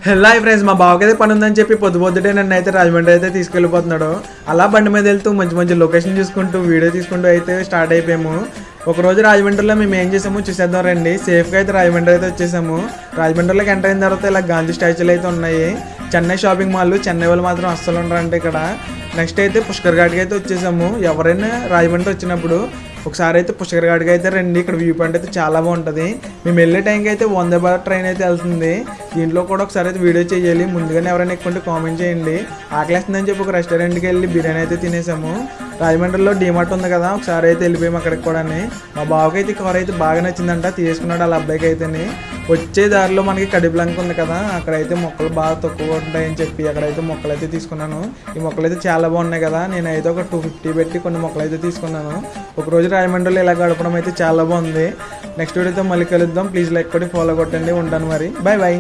Hello friends, మా బావకి అయితే పని ఉందని చెప్పి పొద్దుటే నన్ను అయితే రాజమండ్రి అయితే తీసుకెళ్ళిపోతున్నాడు. అలా బండి మీద వెళ్తూ మంచి మంచి లొకేషన్ చూసుకుంటూ వీడియో తీసుకుంటూ అయితే స్టార్ట్ అయిపోయాము. ఒకరోజు రాజమండ్రిలో మేము ఏం చేసాము చూసేద్దాం రండి. సేఫ్గా అయితే రాజమండ్రి అయితే వచ్చేసాము. రాజమండ్రిలోకి ఎంటర్ అయిన తర్వాత ఇలా గాంధీ స్టాచ్యూలు అయితే ఉన్నాయి. చెన్నై షాపింగ్ మాల్, చెన్నై వాళ్ళు మాత్రం అస్సలు ఉండరంటే ఇక్కడ. నెక్స్ట్ అయితే పుష్కర్ ఘాట్కి అయితే వచ్చేసాము. ఎవరైనా రాజమండ్రి వచ్చినప్పుడు ఒకసారి అయితే పుష్కర్ ఘాట్కి అయితే రండి. ఇక్కడ వ్యూ పాయింట్ అయితే చాలా బాగుంటుంది. మేము వెళ్ళే టైంకి అయితే వందే భారత్ ట్రైన్ అయితే వెళ్తుంది. దీంట్లో కూడా ఒకసారి అయితే వీడియో చేయాలి. ముందుగానే ఎవరైనా ఎక్కుంటే కామెంట్ చేయండి. ఆకలేస్తుందని చెప్పి ఒక రెస్టారెంట్కి వెళ్ళి బిర్యానీ అయితే తినేసాము. రాజమండ్రిలో డిమార్ట్ ఉంది కదా, ఒకసారి అయితే వెళ్ళిపోయాము అక్కడికి కూడా. మా బావకి అయితే కార్ అయితే బాగా నచ్చిందంట, తీసుకున్నాడు వాళ్ళ అబ్బాయికి అయితేనే. వచ్చే దారిలో మనకి కడిబ్లంక ఉంది కదా, అక్కడైతే మొక్కలు బాగా తక్కువ ఉంటాయని చెప్పి అక్కడైతే మొక్కలు అయితే తీసుకున్నాను. ఈ మొక్కలు అయితే చాలా బాగున్నాయి కదా, నేనైతే ఒక 250 పెట్టి కొన్ని మొక్కలు అయితే తీసుకున్నాను. ఒకరోజు రాజమండ్రిలో ఇలా గడపడం అయితే చాలా బాగుంది. నెక్స్ట్ వీడియోతో మళ్ళీ కలుద్దాం. ప్లీజ్ లైక్ కొట్టి ఫాలో కొట్టండి. ఉంటాను మరి, బాయ్ బాయ్.